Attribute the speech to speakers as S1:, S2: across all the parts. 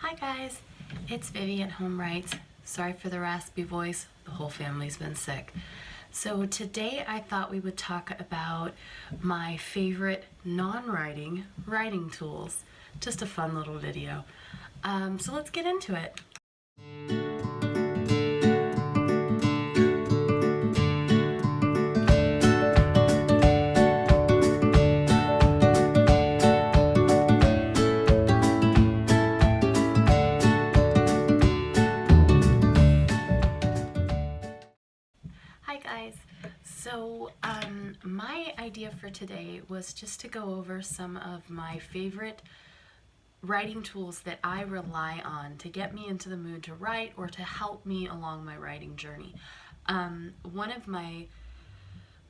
S1: Hi guys, it's Vivi at Home Writes. Sorry for the raspy voice, the whole family's been sick. So today I thought we would talk about my favorite non-writing writing tools. Just a fun little video. So let's get into it. Hi guys, so my idea for today was just to go over some of my favorite writing tools that I rely on to get me into the mood to write or to help me along my writing journey. One of my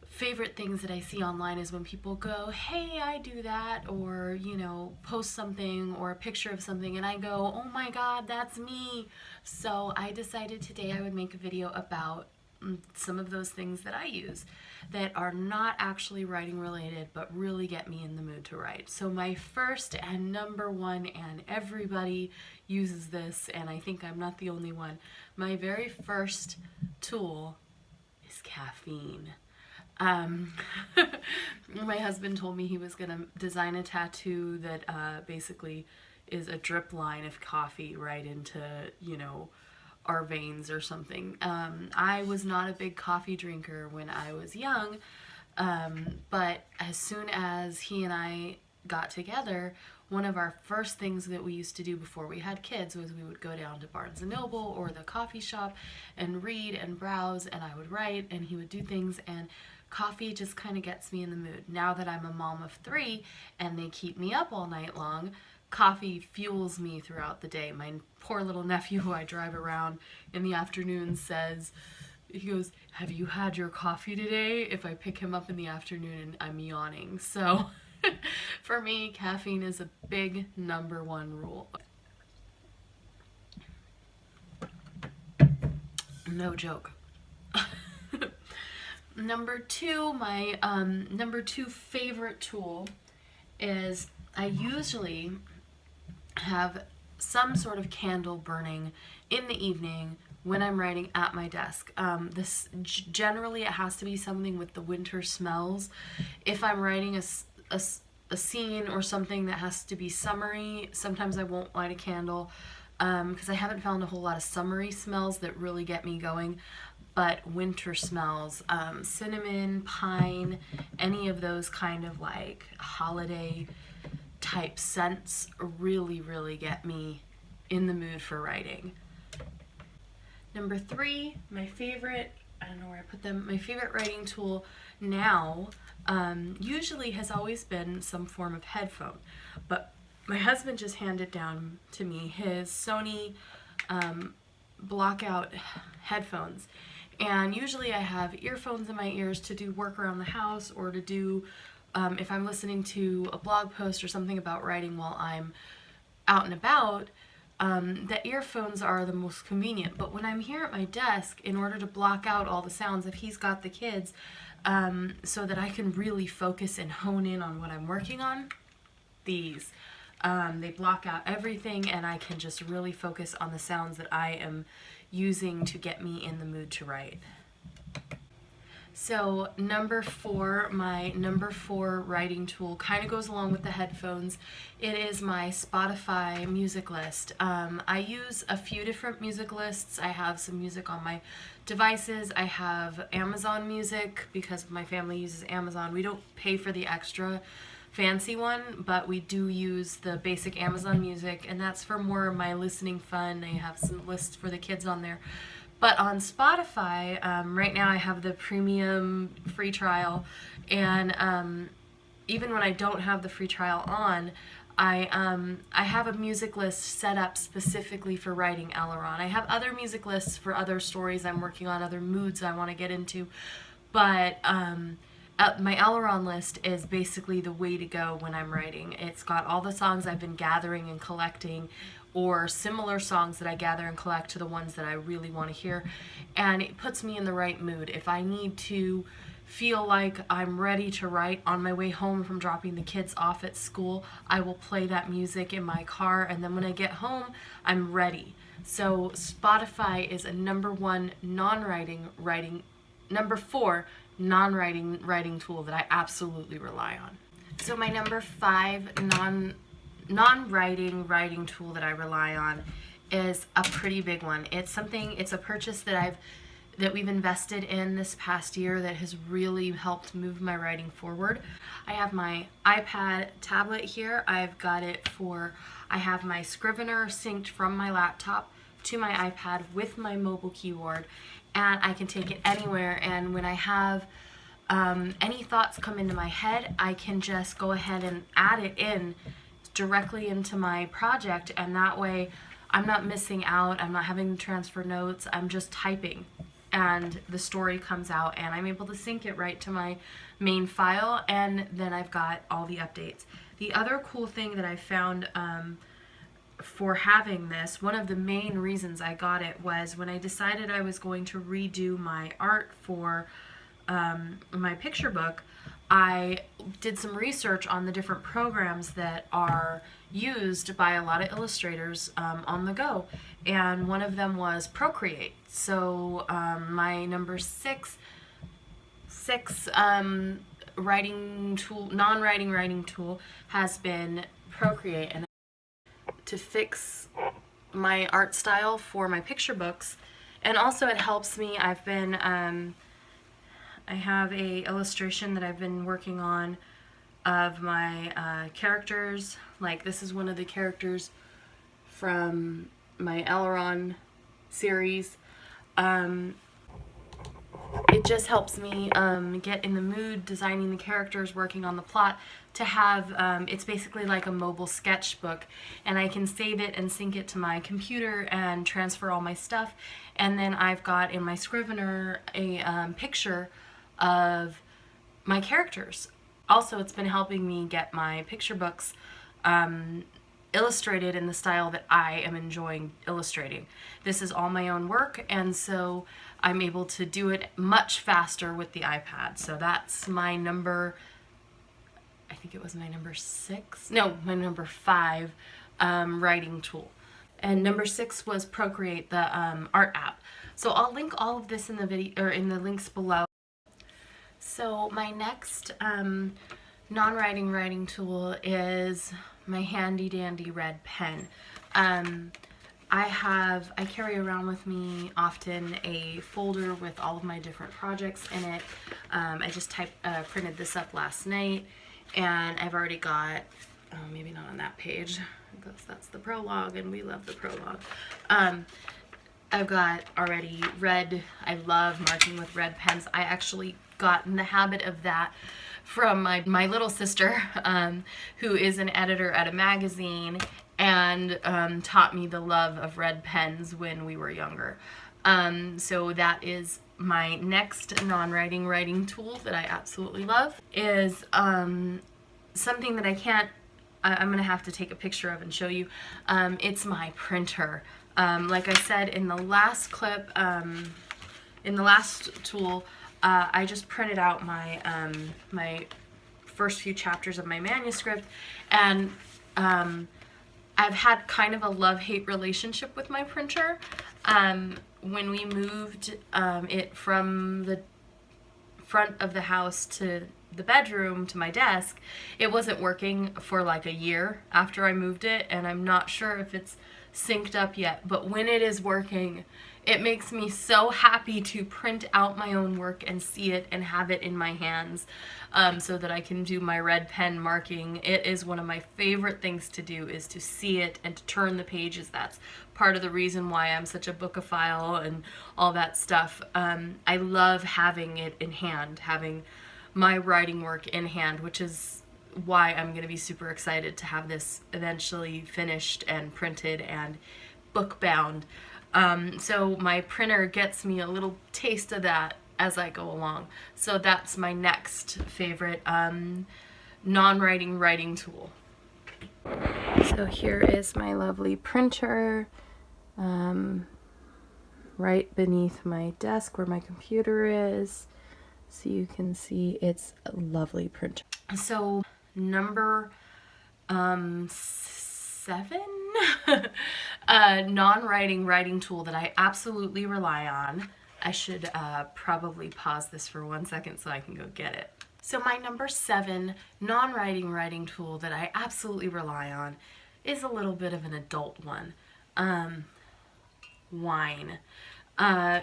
S1: favorite things that I see online is when people go, hey, I do that, or, you know, post something or a picture of something and I go, oh my god, that's me. So I decided today I would make a video about some of those things that I use that are not actually writing related but really get me in the mood to write. So my first and number one, and everybody uses this and I think I'm not the only one, my very first tool is caffeine. My husband told me he was gonna design a tattoo that basically is a drip line of coffee right into, you know, our veins or something. I was not a big coffee drinker when I was young, but as soon as he and I got together, one of our first things that we used to do before we had kids was we would go down to Barnes & Noble or the coffee shop and read and browse, and I would write and he would do things, and coffee just kind of gets me in the mood. Now that I'm a mom of 3 and they keep me up all night long, coffee fuels me throughout the day. My poor little nephew who I drive around in the afternoon says, he goes, have you had your coffee today? If I pick him up in the afternoon and I'm yawning. So for me, caffeine is a big number one rule. No joke. Number two, my number 2 favorite tool is I usually have some sort of candle burning in the evening when I'm writing at my desk. Generally it has to be something with the winter smells. If I'm writing a scene or something that has to be summery, sometimes I won't light a candle because I haven't found a whole lot of summery smells that really get me going. But winter smells, cinnamon, pine, any of those kind of like holiday type scents really get me in the mood for writing. Number 3, my favorite, I don't know where I put them, my favorite writing tool now usually has always been some form of headphone, but my husband just handed down to me his Sony blockout headphones. And usually I have earphones in my ears to do work around the house or to do, if I'm listening to a blog post or something about writing while I'm out and about, the earphones are the most convenient. But when I'm here at my desk, in order to block out all the sounds, if he's got the kids, so that I can really focus and hone in on what I'm working on, these. They block out everything and I can just really focus on the sounds that I am using to get me in the mood to write. So number 4, my number 4 writing tool kind of goes along with the headphones. It is my Spotify music list. I use a few different music lists. I have some music on my devices. I have Amazon Music because my family uses Amazon. We don't pay for the extra fancy one, but we do use the basic Amazon Music, and that's for more of my listening fun. I have some lists for the kids on there. But on Spotify, right now I have the premium free trial, and even when I don't have the free trial on, I have a music list set up specifically for writing Ellyron. I have other music lists for other stories I'm working on, other moods I want to get into, but my Ellyron list is basically the way to go when I'm writing. It's got all the songs I've been gathering and collecting, or similar songs that I gather and collect to the ones that I really want to hear, and it puts me in the right mood. If I need to feel like I'm ready to write on my way home from dropping the kids off at school, I will play that music in my car, and then when I get home, I'm ready. So Spotify is a number four non-writing writing tool that I absolutely rely on. So my number 5 non-writing writing tool that I rely on is a pretty big one. It's a purchase that we've invested in this past year that has really helped move my writing forward. I have my iPad tablet here. I have my Scrivener synced from my laptop to my iPad with my mobile keyboard, and I can take it anywhere, and when I have any thoughts come into my head, I can just go ahead and add it in directly into my project, and that way I'm not missing out, I'm not having to transfer notes, I'm just typing and the story comes out, and I'm able to sync it right to my main file, and then I've got all the updates. The other cool thing that I found for having this, one of the main reasons I got it was when I decided I was going to redo my art for my picture book. I did some research on the different programs that are used by a lot of illustrators on the go, and one of them was Procreate. So my number six writing tool, non-writing writing tool, has been Procreate, and to fix my art style for my picture books, and also it helps me. I have a illustration that I've been working on of my characters. Like, this is one of the characters from my Ellyron series. It just helps me get in the mood, designing the characters, working on the plot, to have, it's basically like a mobile sketchbook, and I can save it and sync it to my computer and transfer all my stuff, and then I've got in my Scrivener a picture of my characters. Also, it's been helping me get my picture books illustrated in the style that I am enjoying illustrating. This is all my own work, and so I'm able to do it much faster with the iPad. So that's my number, I think it was my number 6, no, my number 5 writing tool. And number 6 was Procreate, the art app. So I'll link all of this in the video, or in the links below. So my next non-writing writing tool is my handy dandy red pen. I carry around with me often a folder with all of my different projects in it. I just printed this up last night, and I've already got, maybe not on that page, because that's the prologue, and we love the prologue. I've got already I love marking with red pens. I actually got in the habit of that from my little sister, who is an editor at a magazine, and taught me the love of red pens when we were younger. So that is my next non-writing writing tool that I absolutely love, is something that I'm gonna have to take a picture of and show you. It's my printer. Like I said in the last clip, in the last tool, I just printed out my my first few chapters of my manuscript, and I've had kind of a love-hate relationship with my printer. When we moved it from the front of the house to the bedroom to my desk, it wasn't working for like a year after I moved it, and I'm not sure if it's synced up yet, but when it is working, it makes me so happy to print out my own work and see it and have it in my hands, so that I can do my red pen marking. It is one of my favorite things to do, is to see it and to turn the pages. That's part of the reason why I'm such a bookophile and all that stuff. I love having it in hand, having my writing work in hand, which is why I'm going to be super excited to have this eventually finished and printed and book bound. So my printer gets me a little taste of that as I go along. So that's my next favorite non-writing writing tool. So here is my lovely printer, right beneath my desk where my computer is. so you can see it's a lovely printer. So number 7 non-writing writing tool that I absolutely rely on. I should probably pause this for 1 second so I can go get it. So my number 7 non-writing writing tool that I absolutely rely on is a little bit of an adult one. Wine.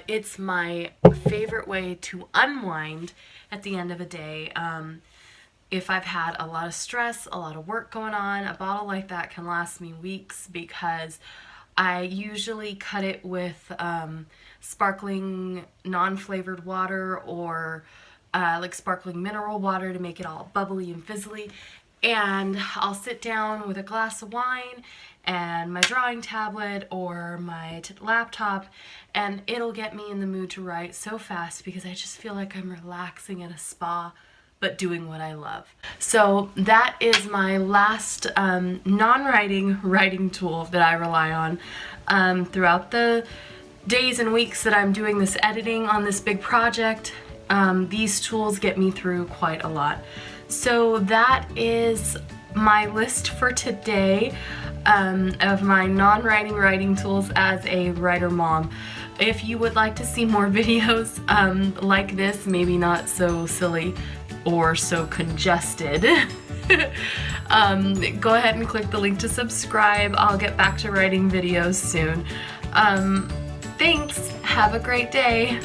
S1: It's my favorite way to unwind at the end of a day. If I've had a lot of stress, a lot of work going on, a bottle like that can last me weeks because I usually cut it with sparkling non-flavored water or like sparkling mineral water to make it all bubbly and fizzly. And I'll sit down with a glass of wine and my drawing tablet or my laptop, and it'll get me in the mood to write so fast because I just feel like I'm relaxing at a spa but doing what I love. So that is my last non-writing writing tool that I rely on throughout the days and weeks that I'm doing this editing on this big project. These tools get me through quite a lot. So that is my list for today of my non-writing writing tools as a writer mom. If you would like to see more videos like this, maybe not so silly or so congested, go ahead and click the link to subscribe. I'll get back to writing videos soon. Thanks. Have a great day.